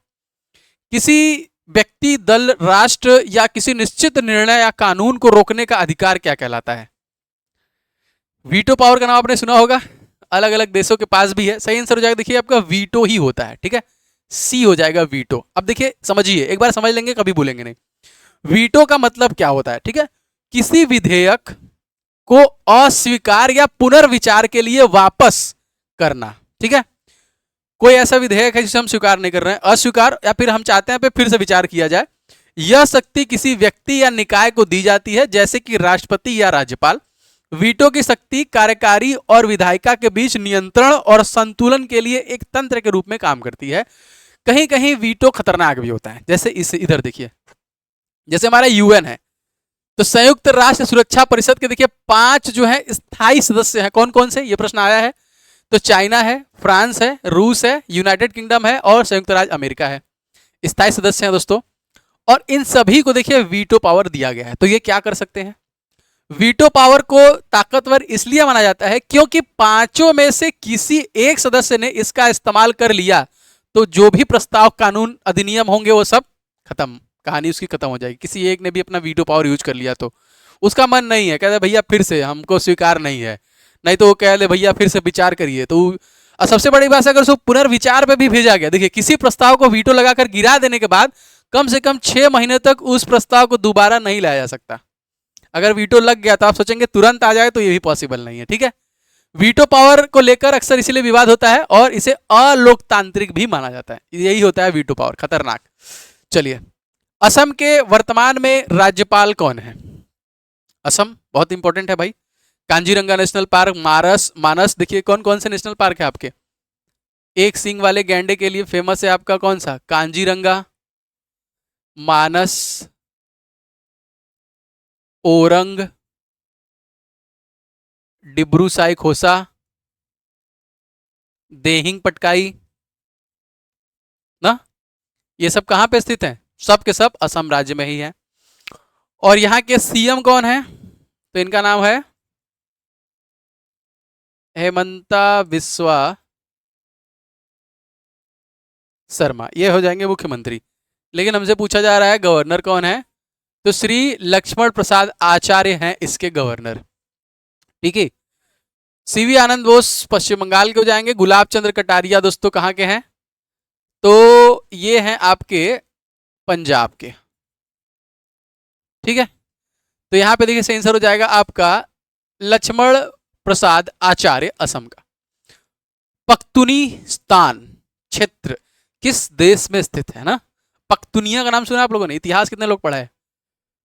S1: किसी व्यक्ति, दल, राष्ट्र या किसी निश्चित निर्णय या कानून को रोकने का अधिकार क्या कहलाता है? वीटो पावर का नाम आपने सुना होगा, अलग अलग देशों के पास भी है। सही आंसर हो जाएगा देखिए आपका वीटो ही होता है। ठीक है, सी हो जाएगा वीटो। अब देखिए समझिए, एक बार समझ लेंगे कभी भूलेंगे नहीं। वीटो का मतलब क्या होता है? ठीक है, किसी विधेयक को अस्वीकार या पुनर्विचार के लिए वापस करना। ठीक है, कोई ऐसा विधेयक है जिसे हम स्वीकार नहीं कर रहे हैं, अस्वीकार, या फिर हम चाहते हैं पे फिर से विचार किया जाए। यह शक्ति किसी व्यक्ति या निकाय को दी जाती है, जैसे कि राष्ट्रपति या राज्यपाल। वीटो की शक्ति कार्यकारी और विधायिका के बीच नियंत्रण और संतुलन के लिए एक तंत्र के रूप में काम करती है। कहीं कहीं वीटो खतरनाक भी होता है, जैसे इस इधर देखिए, जैसे हमारा यूएन है, तो संयुक्त राष्ट्र सुरक्षा परिषद के देखिए 5 जो है स्थायी सदस्य हैं। कौन कौन से, ये प्रश्न आया है। तो चाइना है, फ्रांस है, रूस है, यूनाइटेड किंगडम है और संयुक्त राज्य अमेरिका है, स्थायी सदस्य हैं दोस्तों। और इन सभी को देखिए वीटो पावर दिया गया है। तो ये क्या कर सकते हैं, वीटो पावर को ताकतवर इसलिए माना जाता है क्योंकि पांचों में से किसी एक सदस्य ने इसका इस्तेमाल कर लिया तो जो भी प्रस्ताव, कानून, अधिनियम होंगे वो सब खत्म, कहानी उसकी खत्म हो जाएगी। किसी एक ने भी अपना वीटो पावर यूज कर लिया तो उसका मन नहीं है, कहते भैया फिर से हमको स्वीकार नहीं है, नहीं तो वो कह ले भैया फिर से विचार करिए। तो सबसे बड़ी बात है अगर उसको पुनर्विचार पे भी भेजा गया, देखिए किसी प्रस्ताव को वीटो लगाकर गिरा देने के बाद कम से कम 6 महीने तक उस प्रस्ताव को दोबारा नहीं लाया जा सकता। अगर वीटो लग गया तो आप सोचेंगे तुरंत आ जाए, तो ये भी पॉसिबल नहीं है, ठीक है। वीटो पावर को लेकर अक्सर इसलिए विवाद होता है और इसे अलोकतांत्रिक भी माना जाता है। यही होता है वीटो पावर, खतरनाक। चलिए, असम के वर्तमान में राज्यपाल कौन है। असम बहुत इंपॉर्टेंट है भाई। कांजीरंगा नेशनल पार्क, मानस देखिए कौन कौन से नेशनल पार्क है आपके। एक सींग वाले गैंडे के लिए फेमस है आपका कौन सा, कांजीरंगा, मानस, ओरंग, डिब्रू साइखोसा, देहिंग पटकाई ना, ये सब कहां पे स्थित हैं, सब के सब असम राज्य में ही है। और यहाँ के सीएम कौन है, तो इनका नाम है हेमंता बिस्वा शर्मा, ये हो जाएंगे मुख्यमंत्री। लेकिन हमसे पूछा जा रहा है गवर्नर कौन है, तो श्री लक्ष्मण प्रसाद आचार्य हैं इसके गवर्नर, ठीक है। सीवी आनंद बोस पश्चिम बंगाल के हो जाएंगे। गुलाब चंद्र कटारिया दोस्तों कहाँ के हैं, तो ये हैं आपके पंजाब के, ठीक है। तो यहां पे देखिए सही आंसर हो जाएगा आपका लक्ष्मण प्रसाद आचार्य, असम का। पख्तूनिस्तान क्षेत्र किस देश में स्थित है ना। पख्तूनिया का नाम सुना आप लोगों ने, इतिहास कितने लोग पढ़ा है,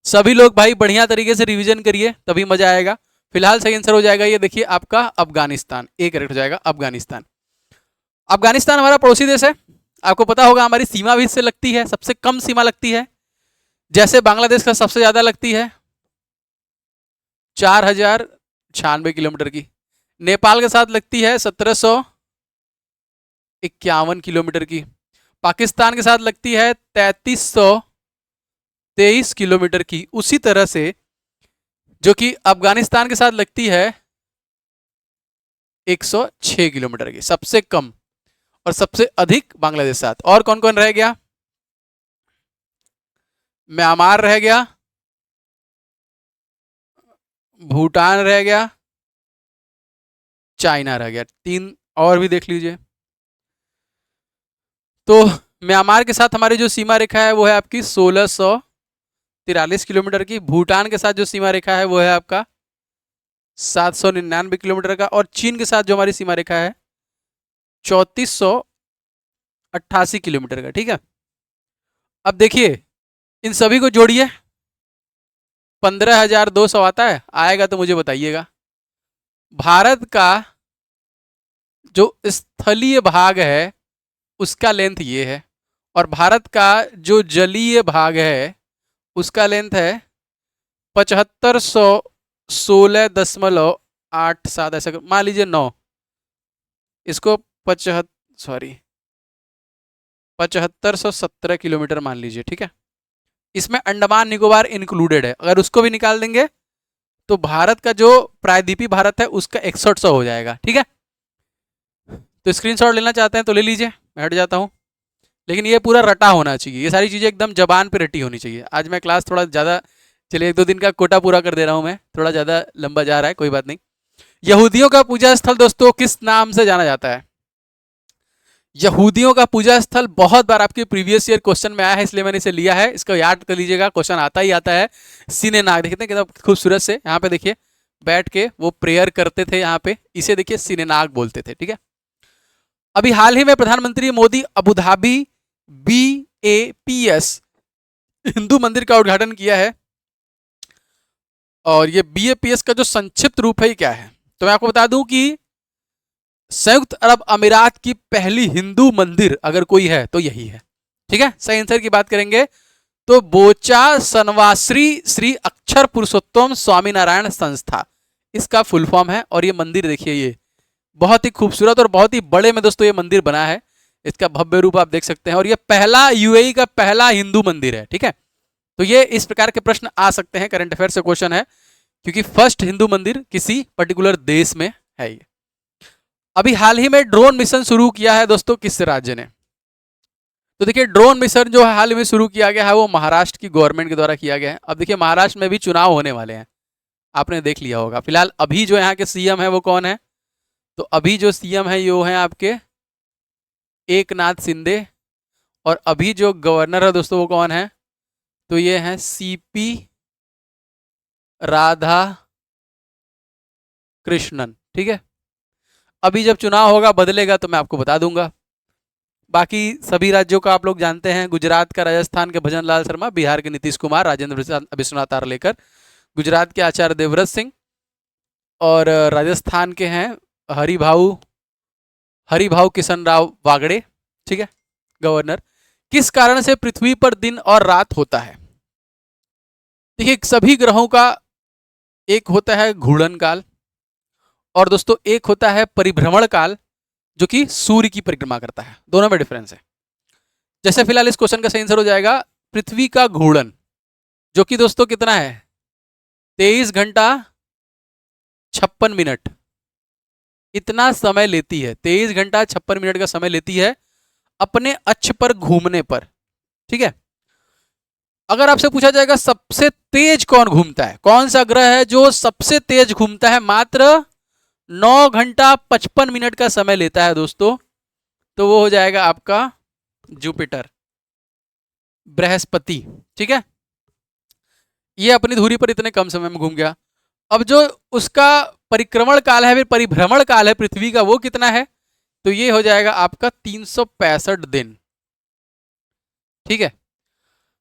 S1: सभी लोग भाई बढ़िया तरीके से रिवीजन करिए तभी मजा आएगा। फिलहाल सही आंसर हो जाएगा ये देखिए आपका अफगानिस्तान, एक करेक्ट हो जाएगा अफगानिस्तान। अफगानिस्तान हमारा पड़ोसी देश है, आपको पता होगा हमारी सीमा भी इससे लगती है, सबसे कम सीमा लगती है, जैसे बांग्लादेश का सबसे ज्यादा लगती है 4096 किलोमीटर की, नेपाल के साथ लगती है 1751 किलोमीटर की, पाकिस्तान के साथ लगती है 3323 किलोमीटर की, उसी तरह से जो कि अफगानिस्तान के साथ लगती है 106 किलोमीटर की, सबसे कम और सबसे अधिक बांग्लादेश साथ। और कौन कौन रह गया, म्यांमार रह गया, भूटान रह गया, चाइना रह गया, 3 और भी देख लीजिए। तो म्यांमार के साथ हमारी जो सीमा रेखा है वो है आपकी 1643 किलोमीटर की, भूटान के साथ जो सीमा रेखा है वो है आपका 799 किलोमीटर का, और चीन के साथ जो हमारी सीमा रेखा है 3488 किलोमीटर का, ठीक है। अब देखिए इन सभी को जोड़िए, 15,200 आता है, आएगा तो मुझे बताइएगा। भारत का जो स्थलीय भाग है उसका लेंथ ये है, और भारत का जो जलीय भाग है उसका लेंथ है 7516.87, ऐसा मान लीजिए 9, इसको 7517 किलोमीटर मान लीजिए, ठीक है। इसमें अंडमान निकोबार इंक्लूडेड है, अगर उसको भी निकाल देंगे तो भारत का जो प्रायद्वीपीय भारत है उसका 6100 हो जाएगा, ठीक है। तो स्क्रीनशॉट लेना चाहते हैं तो ले लीजिए, मैं हट जाता हूँ। लेकिन ये पूरा रटा होना चाहिए, ये सारी चीज़ें एकदम जबान पे रटी होनी चाहिए। आज मैं क्लास थोड़ा ज़्यादा, चलिए 1-2 दिन का कोटा पूरा कर दे रहा हूँ मैं, थोड़ा ज़्यादा लंबा जा रहा है, कोई बात नहीं। यहूदियों का पूजा स्थल दोस्तों किस नाम से जाना जाता है। यहूदियों का पूजा स्थल बहुत बार आपके प्रीवियस ईयर क्वेश्चन में आया है, इसलिए मैंने इसे लिया है, इसको याद कर लीजिएगा, क्वेश्चन आता ही आता है। सिनेनाग देखते हैं कितना खूबसूरत से, यहाँ पे देखिए बैठ के वो प्रेयर करते थे, यहाँ पे इसे देखिए सिनेनाग बोलते थे, ठीक है। अभी हाल ही में प्रधानमंत्री Modi Abu Dhabi BAPS Hindu मंदिर का उद्घाटन किया है। और ये BAPS का जो संक्षिप्त रूप है ये क्या है? तो मैं आपको बता दूं कि संयुक्त अरब अमीरात की पहली हिंदू मंदिर अगर कोई है तो यही है। ठीक है, सही आंसर की बात करेंगे तो बोचा सनवाश्री श्री अक्षर पुरुषोत्तम स्वामीनारायण संस्था इसका फुल फॉर्म है। और ये मंदिर देखिए, ये बहुत ही खूबसूरत और बहुत ही बड़े में दोस्तों ये मंदिर बना है। इसका भव्य रूप आप देख सकते हैं और ये पहला UAE का पहला हिंदू मंदिर है। ठीक है, तो ये इस प्रकार के प्रश्न आ सकते हैं, करंट अफेयर से क्वेश्चन है, क्योंकि फर्स्ट हिंदू मंदिर किसी पर्टिकुलर देश में है ये। अभी हाल ही में ड्रोन मिशन शुरू किया है दोस्तों किस राज्य ने? तो देखिए ड्रोन मिशन जो हाल ही में शुरू किया गया है वो महाराष्ट्र की गवर्नमेंट के द्वारा किया गया है। अब देखिए महाराष्ट्र में भी चुनाव होने वाले हैं, आपने देख लिया होगा। फिलहाल अभी जो यहाँ के CM है वो कौन है? तो अभी जो CM है वो है आपके एकनाथ शिंदे। और अभी जो गवर्नर है दोस्तों वो कौन है? तो ये है CP राधा कृष्णन। ठीक है, अभी जब चुनाव होगा बदलेगा तो मैं आपको बता दूंगा। बाकी सभी राज्यों का आप लोग जानते हैं, गुजरात का राजस्थान के भजन लाल शर्मा, बिहार के नीतीश कुमार, राजेंद्र विश्वनाथ आर्लेकर, गुजरात के आचार्य देवव्रत सिंह, और राजस्थान के हैं हरिभाऊ किशन राव वागड़े। ठीक है, गवर्नर। किस कारण से पृथ्वी पर दिन और रात होता है? देखिए सभी ग्रहों का एक होता है घूर्णन काल और दोस्तों एक होता है परिभ्रमण काल, जो कि सूर्य की परिक्रमा करता है। दोनों में डिफरेंस है। जैसे फिलहाल इस क्वेश्चन का सही आंसर हो जाएगा पृथ्वी का घूर्णन, जो कि दोस्तों कितना है? 23 घंटा 56 मिनट इतना समय लेती है। 23 घंटा 56 मिनट का समय लेती है अपने अक्ष पर घूमने पर। ठीक है, अगर आपसे पूछा जाएगा सबसे तेज कौन घूमता है, कौन सा ग्रह है जो सबसे तेज घूमता है, मात्र 9 घंटा 55 मिनट का समय लेता है दोस्तों, तो वो हो जाएगा आपका जुपिटर, बृहस्पति। ठीक है, ये अपनी धुरी पर इतने कम समय में घूम गया। अब जो उसका परिक्रमण काल है, फिर परिभ्रमण काल है पृथ्वी का, वो कितना है? तो ये हो जाएगा आपका 365 दिन। ठीक है,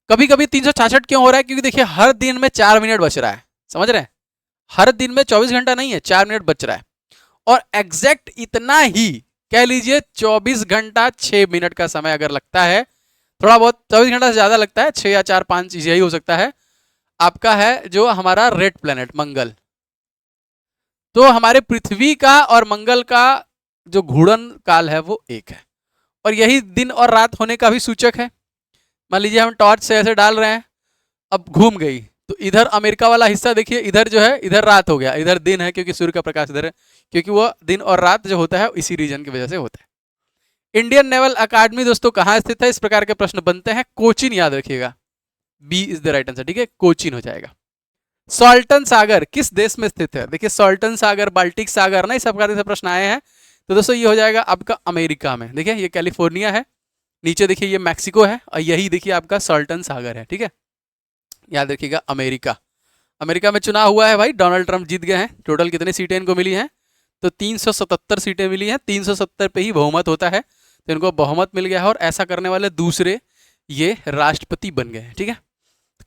S1: कभी कभी 366 क्यों हो रहा है? क्योंकि देखिए हर दिन में 4 मिनट बच रहा है, समझ रहे हैं? हर दिन में 24 घंटा नहीं है, 4 मिनट बच रहा है। और एग्जैक्ट इतना ही कह लीजिए 24 घंटा 6 मिनट का समय अगर लगता है, थोड़ा बहुत 24 घंटा से ज्यादा लगता है, 6 या 4 5 यही हो सकता है, आपका है जो हमारा रेड प्लेनेट मंगल। तो हमारे पृथ्वी का और मंगल का जो घूर्णन काल है वो एक है, और यही दिन और रात होने का भी सूचक है। मान लीजिए हम टॉर्च से ऐसे डाल रहे हैं, अब घूम गई, तो इधर अमेरिका वाला हिस्सा देखिए, इधर जो है इधर रात हो गया, इधर दिन है, क्योंकि सूर्य का प्रकाश इधर है, क्योंकि वो दिन और रात जो होता है इसी रीजन की वजह से होता है। इंडियन नेवल अकादमी दोस्तों कहाँ स्थित है? इस प्रकार के प्रश्न बनते हैं, कोचीन याद रखिएगा, B is the right answer. ठीक है, कोचीन हो जाएगा। सॉल्टन सागर किस देश में स्थित है? देखिए सॉल्टन सागर, बाल्टिक सागर ना, इस प्रकार से प्रश्न आए हैं, तो दोस्तों ये हो जाएगा आपका अमेरिका में। देखिए ये कैलिफोर्निया है, नीचे देखिए ये मैक्सिको है, और यही देखिए आपका सॉल्टन सागर है। ठीक है, याद रखिएगा अमेरिका। अमेरिका में चुनाव हुआ है भाई, डोनाल्ड ट्रंप जीत गए हैं। टोटल कितनी सीटें इनको मिली हैं? तो 377 सीटें मिली हैं। 370 पे ही बहुमत होता है, तो इनको बहुमत मिल गया है, और ऐसा करने वाले दूसरे ये राष्ट्रपति बन गए हैं। ठीक है,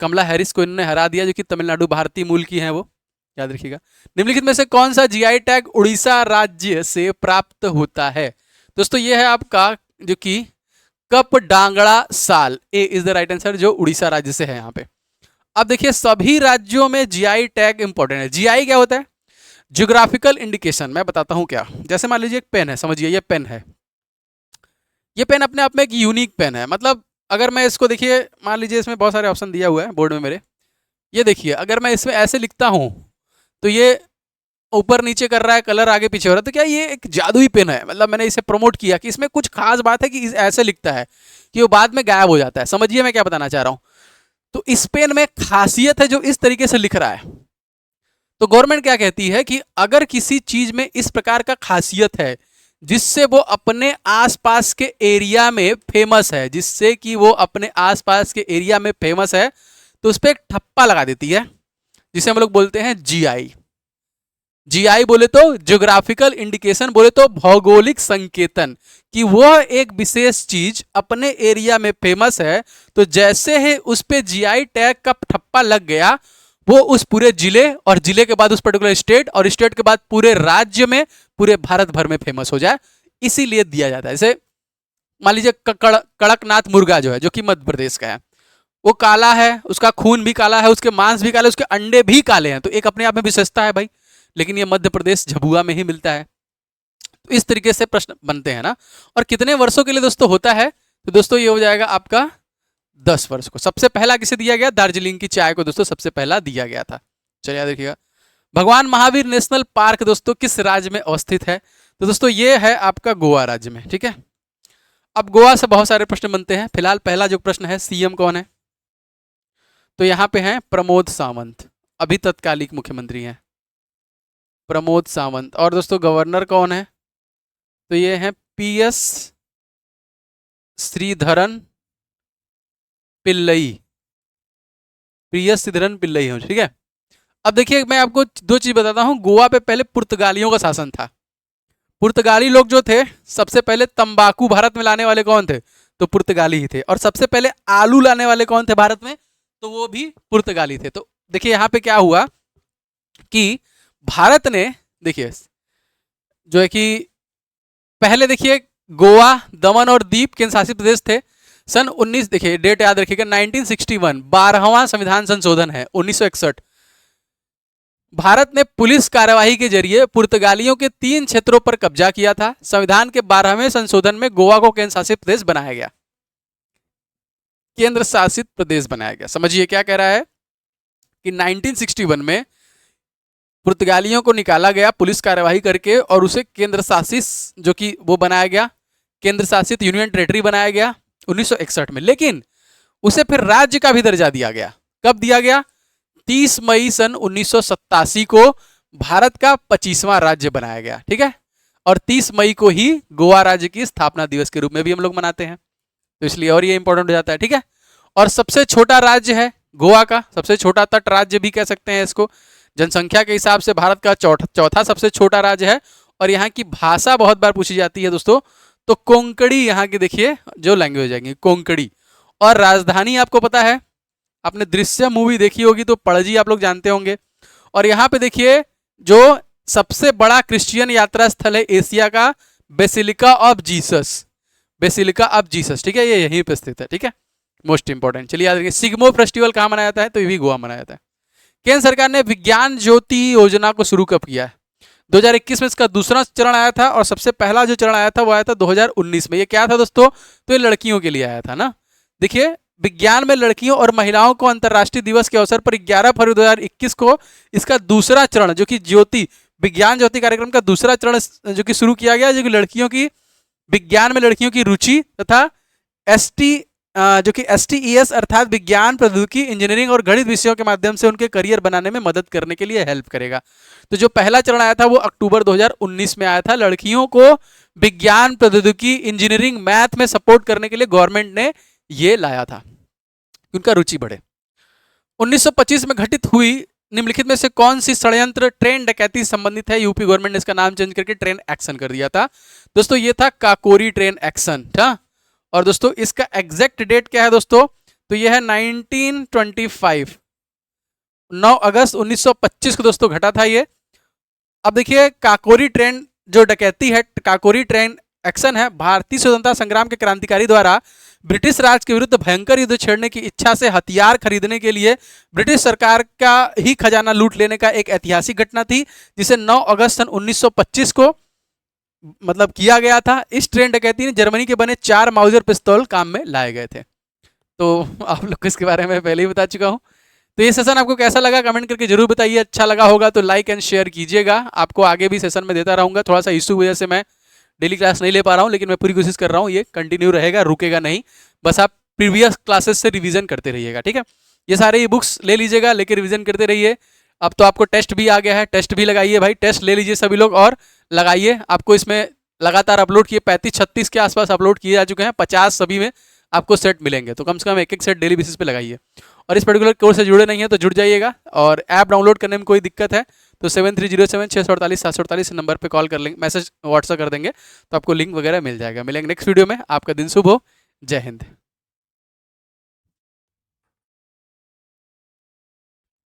S1: कमला हैरिस को इन्होंने हरा दिया, जो कि तमिलनाडु भारतीय मूल की हैं वो, याद रखिएगा। निम्नलिखित में से कौन सा GI टैग उड़ीसा राज्य से प्राप्त होता है? दोस्तों ये है आपका जो कि कप डांगड़ा साल, ए इज द राइट आंसर, जो उड़ीसा राज्य से है यहाँ पे। अब देखिए सभी राज्यों में GI टैग इंपॉर्टेंट है। GI क्या होता है? Geographical indication. मैं बताता हूं क्या। जैसे मान लीजिए एक पेन है, समझिए ये पेन है, ये पेन अपने आप में एक यूनिक पेन है। मतलब अगर मैं इसको देखिए, मान लीजिए इसमें बहुत सारे ऑप्शन दिया हुआ है बोर्ड में मेरे, ये देखिए अगर मैं इसमें ऐसे लिखता हूं तो ये ऊपर नीचे कर रहा है, कलर आगे पीछे हो रहा है, तो क्या ये एक जादुई पेन है? मतलब मैंने इसे प्रमोट किया कि इसमें कुछ खास बात है कि ऐसे लिखता है कि वो बाद में गायब हो जाता है। समझिए मैं क्या बताना चाह रहा हूं। तो इस पेन में खासियत है जो इस तरीके से लिख रहा है। तो गवर्नमेंट क्या कहती है कि अगर किसी चीज में इस प्रकार का खासियत है जिससे वो अपने आसपास के एरिया में फेमस है, जिससे कि वो अपने आसपास के एरिया में फेमस है, तो उस पर एक ठप्पा लगा देती है, जिसे हम लोग बोलते हैं GI। जीआई बोले तो ज्योग्राफिकल इंडिकेशन, बोले तो भौगोलिक संकेतन, कि वह एक विशेष चीज अपने एरिया में फेमस है, तो जैसे ही उस पे जीआई टैग का ठप्पा लग गया, वो उस पूरे जिले, और जिले के बाद उस पर्टिकुलर स्टेट, और स्टेट के बाद पूरे राज्य में, पूरे भारत भर में फेमस हो जाए, इसीलिए दिया जाता है। जैसे मान लीजिए कड़कनाथ मुर्गा जो है, जो कि मध्य प्रदेश का है, वो काला है, उसका खून भी काला है, उसके मांस भी काले, उसके अंडे भी काले हैं, तो एक अपने आप में विशेषता है भाई, लेकिन ये मध्य प्रदेश झबुआ में ही मिलता है। तो इस तरीके से प्रश्न बनते हैं ना। और कितने वर्षों के लिए दोस्तों होता है, तो दोस्तों ये हो जाएगा आपका 10 वर्ष को। सबसे पहला किसे दिया गया, दार्जिलिंग की चाय को दोस्तों सबसे पहला दिया गया था। चलिए याद देखिएगा। भगवान महावीर नेशनल पार्क दोस्तों किस राज्य में अवस्थित है, तो दोस्तों ये है आपका गोवा राज्य में, ठीक है। अब गोवा से बहुत सारे प्रश्न बनते हैं। फिलहाल पहला जो प्रश्न है, सीएम कौन है, तो यहाँ पे हैं प्रमोद सावंत, अभी तत्कालिक मुख्यमंत्री हैं प्रमोद सावंत। और दोस्तों गवर्नर कौन है, तो ये हैं पीएस श्रीधरन पिल्लई, पीएस श्रीधरन पिल्लई हो, ठीक है। अब देखिए मैं आपको दो चीज बताता हूं। गोवा पे पहले पुर्तगालियों का शासन था। पुर्तगाली लोग जो थे, सबसे पहले तंबाकू भारत में लाने वाले कौन थे, तो पुर्तगाली ही थे। और सबसे पहले आलू लाने वाले कौन थे भारत में, तो वो भी पुर्तगाली थे। तो देखिए यहाँ पे क्या हुआ कि भारत ने, देखिए जो है कि पहले देखिए गोवा, दमन और दीप केंद्र शासित प्रदेश थे। सन 19, देखिए डेट याद रखिएगा, 1961 12वां संविधान संशोधन है 1961। भारत ने पुलिस कार्यवाही के जरिए पुर्तगालियों के 3 क्षेत्रों पर कब्जा किया था। संविधान के 12वें संशोधन में गोवा को केंद्र शासित प्रदेश बनाया गया, केंद्र शासित प्रदेश बनाया गया। समझिए क्या कह रहा है कि 1961 में पुर्तगालियों को निकाला गया पुलिस कार्यवाही करके, और उसे केंद्र शासित, जो कि वो बनाया गया, केंद्र शासित यूनियन टेरिटरी बनाया गया 1961 में। लेकिन उसे फिर राज्य का भी दर्जा दिया गया। कब दिया गया, 30 मई सन 1987 को भारत का 25वां राज्य बनाया गया, ठीक है। और 30 मई को ही गोवा राज्य की स्थापना दिवस के रूप में भी हम लोग मनाते हैं, तो इसलिए और ये इंपॉर्टेंट हो जाता है, ठीक है। और सबसे छोटा राज्य है गोवा का, सबसे छोटा तट राज्य भी कह सकते हैं इसको। जनसंख्या के हिसाब से भारत का चौथा सबसे छोटा राज्य है। और यहाँ की भाषा बहुत बार पूछी जाती है दोस्तों, तो कोंकणी यहाँ की देखिए जो लैंग्वेज आएगी, कोंकणी। और राजधानी आपको पता है, आपने दृश्य मूवी देखी होगी तो पणजी आप लोग जानते होंगे। और यहाँ पे देखिए जो सबसे बड़ा क्रिश्चियन यात्रा स्थल है एशिया का, basilica of Jesus, basilica of Jesus, ठीक है, ये यहीं पे स्थित है, ठीक है, मोस्ट इंपॉर्टेंट। चलिए याद रखिए। सिग्मो फेस्टिवल कहाँ मनाया जाता है, तो ये भी गोवा मनाया जाता है। केंद्र सरकार ने विज्ञान ज्योति योजना को शुरू कब किया है, 2021 में इसका दूसरा चरण आया था, और सबसे पहला जो चरण आया था वो आया था 2019 में। ये क्या था दोस्तों, तो ये लड़कियों के लिए आया था ना। देखिए विज्ञान में लड़कियों और महिलाओं को अंतर्राष्ट्रीय दिवस के अवसर पर 11 फरवरी 2021 को इसका दूसरा चरण, जो कि ज्योति विज्ञान ज्योति कार्यक्रम का दूसरा चरण जो कि शुरू किया गया, जो कि लड़कियों की विज्ञान में लड़कियों की रुचि तथा जो कि STES अर्थात विज्ञान प्रौद्योगिकी इंजीनियरिंग और गणित विषयों के माध्यम से उनके करियर बनाने में मदद करने के लिए हेल्प करेगा। तो जो पहला चरण आया था वो अक्टूबर 2019 में आया था। लड़कियों को विज्ञान प्रौद्योगिकी इंजीनियरिंग मैथ में सपोर्ट करने के लिए गवर्नमेंट ने ये लाया था, उनका रुचि बढ़े। 1925 में घटित हुई निम्नलिखित में से कौन सी षड्यंत्र ट्रेन डकैती संबंधित है, यूपी गवर्नमेंट ने इसका नाम चेंज करके ट्रेन एक्शन कर दिया था। दोस्तों ये था काकोरी ट्रेन एक्शन, था। और दोस्तों इसका एग्जैक्ट डेट क्या है दोस्तों, तो ये है 1925, 9 अगस्त 1925 को दोस्तों घटा था ये। अब देखिए काकोरी ट्रेन जो डकैती है, काकोरी ट्रेन एक्शन है, भारतीय स्वतंत्रता संग्राम के क्रांतिकारी द्वारा ब्रिटिश राज के विरुद्ध भयंकर युद्ध छेड़ने की इच्छा से हथियार खरीदने के लिए ब्रिटिश सरकार का ही खजाना लूट लेने का एक ऐतिहासिक घटना थी, जिसे 9 अगस्त सन 1925 को मतलब किया गया था। इस ट्रेन डकैती ने जर्मनी के बने 4 माउजर पिस्तौल काम में लाए गए थे। तो आप लोग को इसके बारे में पहले ही बता चुका हूं। तो ये सेशन आपको कैसा लगा कमेंट करके जरूर बताइए। अच्छा लगा होगा तो लाइक एंड शेयर कीजिएगा। आपको आगे भी सेशन में देता रहूंगा। थोड़ा सा इशू वजह से मैं डेली क्लास नहीं ले पा रहा हूँ, लेकिन मैं पूरी कोशिश कर रहा हूँ, ये कंटिन्यू रहेगा, रुकेगा नहीं। बस आप प्रीवियस क्लासेस से रिवीजन करते रहिएगा, ठीक है। ये सारे ई बुक्स ले लीजिएगा, लेकर रिवीजन करते रहिए। अब तो आपको टेस्ट भी आ गया है, टेस्ट भी लगाइए भाई, टेस्ट ले लीजिए सभी लोग और लगाइए। आपको इसमें लगातार अपलोड किए 35-36 के आसपास अपलोड किए जा चुके हैं, 50 सभी में आपको सेट मिलेंगे, तो कम से कम एक सेट डेली बेसिस पे लगाइए। और इस पर्टिकुलर कोर्स से जुड़े नहीं हैं तो जुड़ जाइएगा। और ऐप डाउनलोड करने में कोई दिक्कत है तो 7307 नंबर पे कॉल कर लेंगे, मैसेज व्हाट्सअप कर देंगे तो आपको लिंक वगैरह मिल जाएगा। मिलेंगे नेक्स्ट वीडियो में। आपका दिन शुभ हो। जय हिंद।